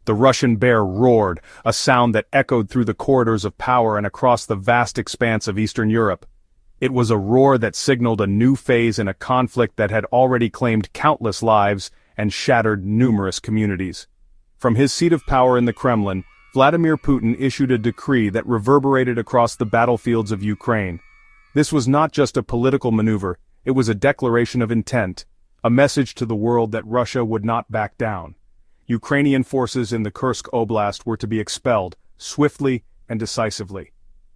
The Russian bear roared, a sound that echoed through the corridors of power and across the vast expanse of Eastern Europe. It was a roar that signaled a new phase in a conflict that had already claimed countless lives and shattered numerous communities. From his seat of power in the Kremlin, Vladimir Putin issued a decree that reverberated across the battlefields of Ukraine. This was not just a political maneuver, it was a declaration of intent, a message to the world that Russia would not back down. Ukrainian forces in the Kursk Oblast were to be expelled, swiftly and decisively.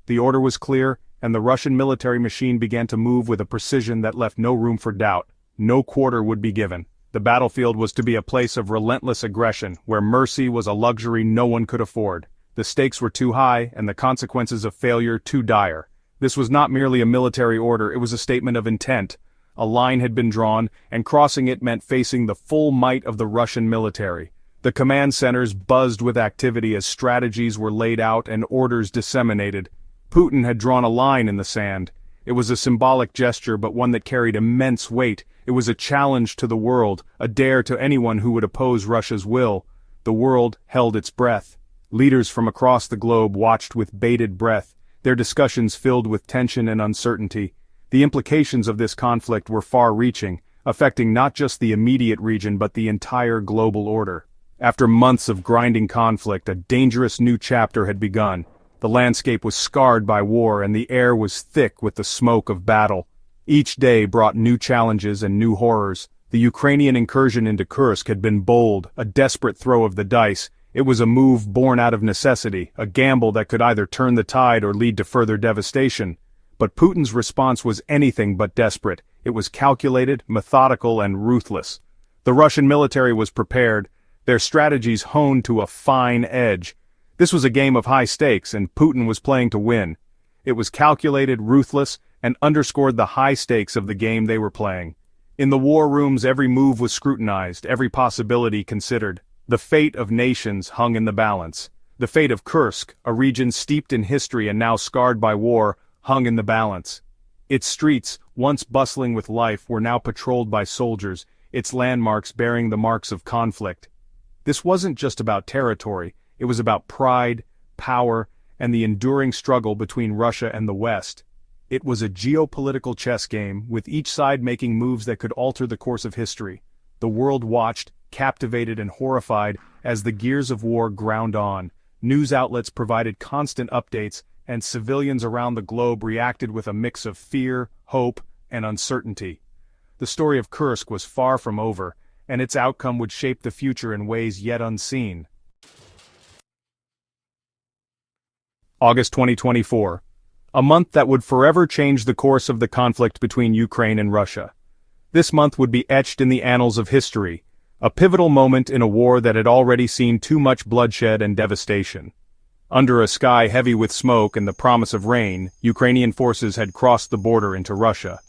The order was clear, and the Russian military machine began to move with a precision that left no room for doubt. No quarter would be given. The battlefield was to be a place of relentless aggression, where mercy was a luxury no one could afford. The stakes were too high, and the consequences of failure too dire. This was not merely a military order, it was a statement of intent. A line had been drawn, and crossing it meant facing the full might of the Russian military. The command centers buzzed with activity as strategies were laid out and orders disseminated. Putin had drawn a line in the sand. It was a symbolic gesture, but one that carried immense weight. It was a challenge to the world, a dare to anyone who would oppose Russia's will. The world held its breath. Leaders from across the globe watched with bated breath, their discussions filled with tension and uncertainty. The implications of this conflict were far-reaching, affecting not just the immediate region but the entire global order. After months of grinding conflict, a dangerous new chapter had begun. The landscape was scarred by war and the air was thick with the smoke of battle. Each day brought new challenges and new horrors. The Ukrainian incursion into Kursk had been bold, a desperate throw of the dice. It was a move born out of necessity, a gamble that could either turn the tide or lead to further devastation. But Putin's response was anything but desperate. It was calculated, methodical, and ruthless. The Russian military was prepared, their strategies honed to a fine edge. This was a game of high stakes, and Putin was playing to win. It was calculated, ruthless, and underscored the high stakes of the game they were playing. In the war rooms, every move was scrutinized, every possibility considered. The fate of nations hung in the balance. The fate of Kursk, a region steeped in history and now scarred by war, hung in the balance. Its streets, once bustling with life, were now patrolled by soldiers, its landmarks bearing the marks of conflict. This wasn't just about territory, it was about pride, power, and the enduring struggle between Russia and the West. It was a geopolitical chess game, with each side making moves that could alter the course of history. The world watched, captivated and horrified, as the gears of war ground on. News outlets provided constant updates, and civilians around the globe reacted with a mix of fear, hope, and uncertainty. The story of Kursk was far from over, and its outcome would shape the future in ways yet unseen. August 2024. A month that would forever change the course of the conflict between Ukraine and Russia. This month would be etched in the annals of history, a pivotal moment in a war that had already seen too much bloodshed and devastation. Under a sky heavy with smoke and the promise of rain, Ukrainian forces had crossed the border into Russia.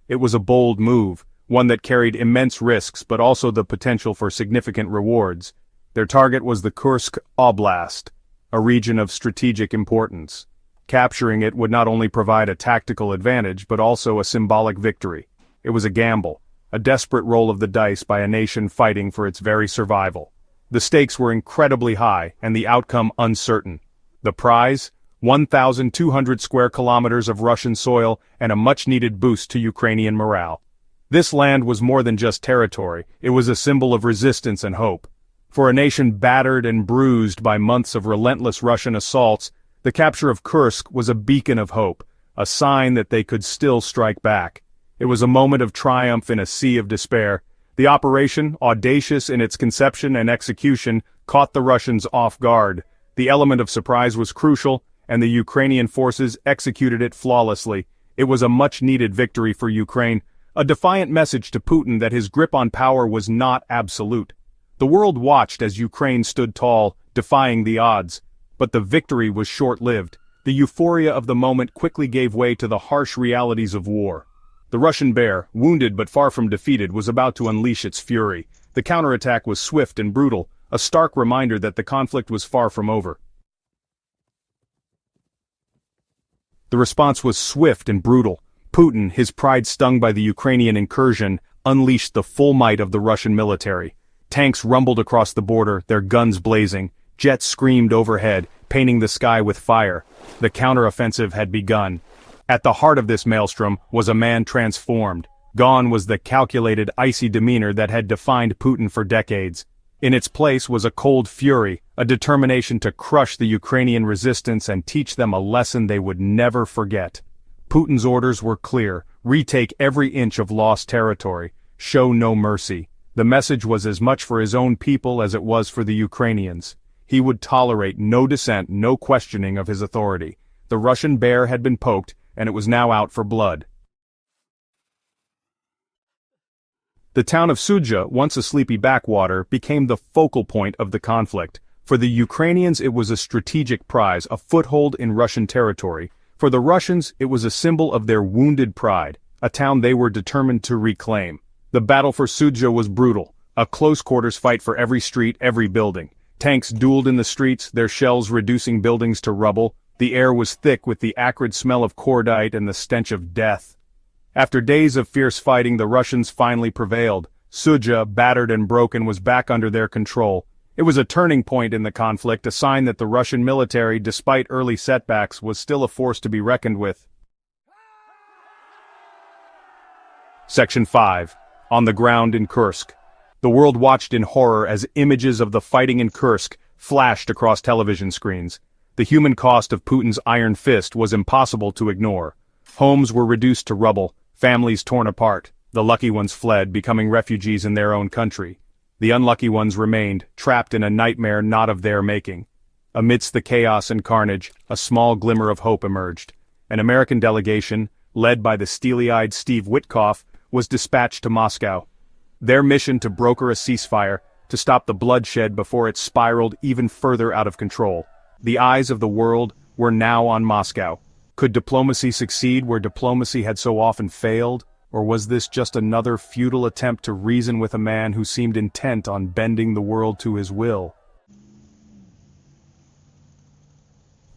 It was a bold move, one that carried immense risks but also the potential for significant rewards. Their target was the Kursk Oblast, a region of strategic importance. Capturing it would not only provide a tactical advantage but also a symbolic victory. It was a gamble, a desperate roll of the dice by a nation fighting for its very survival. The stakes were incredibly high and the outcome uncertain. The prize? 1,200 square kilometers of Russian soil and a much-needed boost to Ukrainian morale. This land was more than just territory, it was a symbol of resistance and hope. For a nation battered and bruised by months of relentless Russian assaults, the capture of Kursk was a beacon of hope, a sign that they could still strike back. It was a moment of triumph in a sea of despair. The operation, audacious in its conception and execution, caught the Russians off guard. The element of surprise was crucial, and the Ukrainian forces executed it flawlessly. It was a much-needed victory for Ukraine, a defiant message to Putin that his grip on power was not absolute. The world watched as Ukraine stood tall, defying the odds. But the victory was short-lived. The euphoria of the moment quickly gave way to the harsh realities of war. The Russian bear, wounded but far from defeated, was about to unleash its fury. The counterattack was swift and brutal, a stark reminder that the conflict was far from over. The response was swift and brutal. Putin, his pride stung by the Ukrainian incursion, unleashed the full might of the Russian military. Tanks rumbled across the border, their guns blazing. Jets screamed overhead, painting the sky with fire. The counteroffensive had begun. At the heart of this maelstrom was a man transformed. Gone was the calculated, icy demeanor that had defined Putin for decades. In its place was a cold fury, a determination to crush the Ukrainian resistance and teach them a lesson they would never forget. Putin's orders were clear: retake every inch of lost territory, show no mercy. The message was as much for his own people as it was for the Ukrainians. He would tolerate no dissent, no questioning of his authority. The Russian bear had been poked, and it was now out for blood. The town of Sudzha, once a sleepy backwater, became the focal point of the conflict. For the Ukrainians it was a strategic prize, a foothold in Russian territory. For the Russians it was a symbol of their wounded pride, a town they were determined to reclaim. The battle for Sudzha was brutal, a close-quarters fight for every street, every building. Tanks dueled in the streets, their shells reducing buildings to rubble. The air was thick with the acrid smell of cordite and the stench of death. After days of fierce fighting, the Russians finally prevailed. Sudzha, battered and broken, was back under their control. It was a turning point in the conflict, a sign that the Russian military, despite early setbacks, was still a force to be reckoned with. Section 5. On the ground in Kursk. The world watched in horror as images of the fighting in Kursk flashed across television screens. The human cost of Putin's iron fist was impossible to ignore. Homes were reduced to rubble, families torn apart. The lucky ones fled, becoming refugees in their own country. The unlucky ones remained, trapped in a nightmare not of their making. Amidst the chaos and carnage, a small glimmer of hope emerged. An American delegation, led by the steely-eyed Steve Witkoff, was dispatched to Moscow. Their mission to broker a ceasefire, to stop the bloodshed before it spiraled even further out of control. The eyes of the world were now on Moscow. Could diplomacy succeed where diplomacy had so often failed, or was this just another futile attempt to reason with a man who seemed intent on bending the world to his will?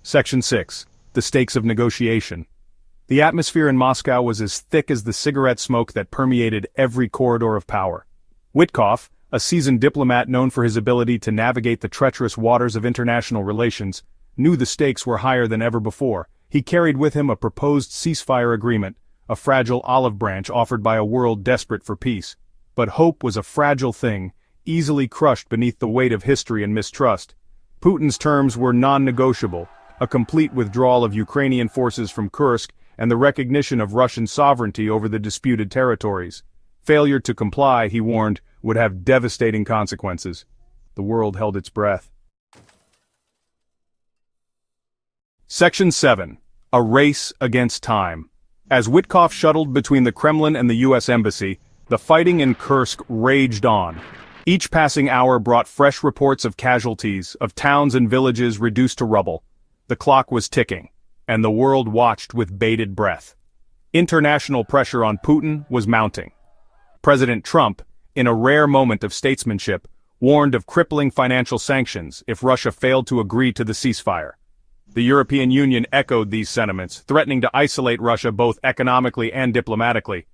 Section 6. The stakes of negotiation. The atmosphere in Moscow was as thick as the cigarette smoke that permeated every corridor of power. Witkoff, a seasoned diplomat known for his ability to navigate the treacherous waters of international relations, knew the stakes were higher than ever before. He carried with him a proposed ceasefire agreement, a fragile olive branch offered by a world desperate for peace. But hope was a fragile thing, easily crushed beneath the weight of history and mistrust. Putin's terms were non-negotiable: a complete withdrawal of Ukrainian forces from Kursk and the recognition of Russian sovereignty over the disputed territories. Failure to comply, he warned, would have devastating consequences. The world held its breath. Section 7. A race against time. As Witkoff shuttled between the Kremlin and the U.S. Embassy, the fighting in Kursk raged on. Each passing hour brought fresh reports of casualties, of towns and villages reduced to rubble. The clock was ticking, and the world watched with bated breath. International pressure on Putin was mounting. President Trump, in a rare moment of statesmanship, warned of crippling financial sanctions if Russia failed to agree to the ceasefire. The European Union echoed these sentiments, threatening to isolate Russia both economically and diplomatically.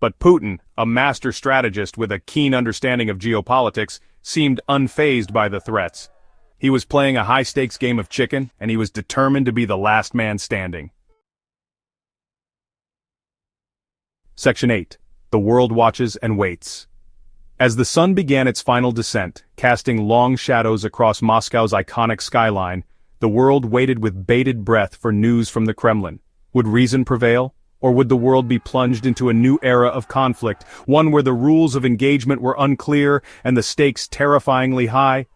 But Putin, a master strategist with a keen understanding of geopolitics, seemed unfazed by the threats. He was playing a high-stakes game of chicken, and he was determined to be the last man standing. Section 8. The world watches and waits. As the sun began its final descent, casting long shadows across Moscow's iconic skyline, the world waited with bated breath for news from the Kremlin. Would reason prevail, or would the world be plunged into a new era of conflict, one where the rules of engagement were unclear and the stakes terrifyingly high?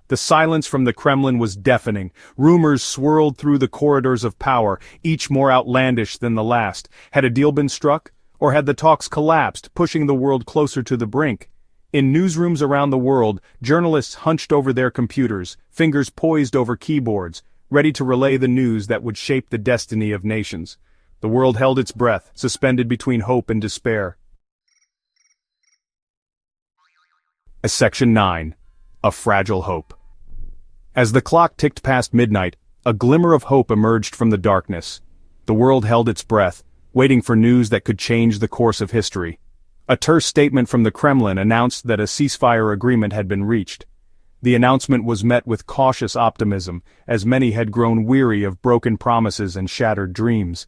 The silence from the Kremlin was deafening. Rumors swirled through the corridors of power, each more outlandish than the last. Had a deal been struck? Or had the talks collapsed, pushing the world closer to the brink? In newsrooms around the world, journalists hunched over their computers, fingers poised over keyboards, ready to relay the news that would shape the destiny of nations. The world held its breath, suspended between hope and despair. Section 9. A fragile hope. As the clock ticked past midnight, a glimmer of hope emerged from the darkness. The world held its breath, waiting for news that could change the course of history. A terse statement from the Kremlin announced that a ceasefire agreement had been reached. The announcement was met with cautious optimism, as many had grown weary of broken promises and shattered dreams.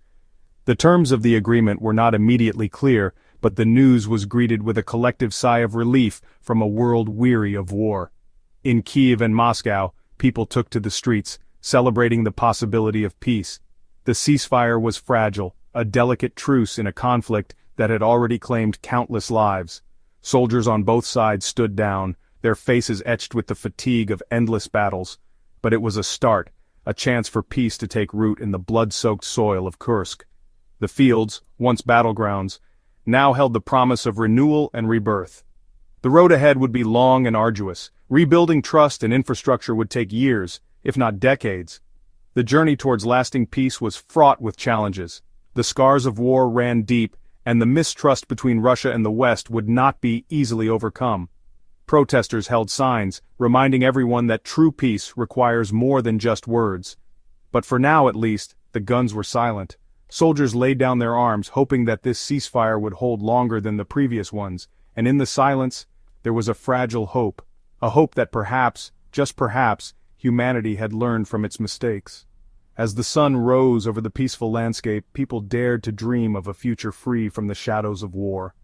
The terms of the agreement were not immediately clear, but the news was greeted with a collective sigh of relief from a world weary of war. In Kiev and Moscow, people took to the streets, celebrating the possibility of peace. The ceasefire was fragile, a delicate truce in a conflict that had already claimed countless lives. Soldiers on both sides stood down, their faces etched with the fatigue of endless battles. But it was a start, a chance for peace to take root in the blood-soaked soil of Kursk. The fields, once battlegrounds, now held the promise of renewal and rebirth. The road ahead would be long and arduous. Rebuilding trust and infrastructure would take years, if not decades. The journey towards lasting peace was fraught with challenges. The scars of war ran deep, and the mistrust between Russia and the West would not be easily overcome. Protesters held signs, reminding everyone that true peace requires more than just words. But for now at least, the guns were silent. Soldiers laid down their arms, hoping that this ceasefire would hold longer than the previous ones, and in the silence, there was a fragile hope. A hope that perhaps, just perhaps, humanity had learned from its mistakes. As the sun rose over the peaceful landscape, people dared to dream of a future free from the shadows of war.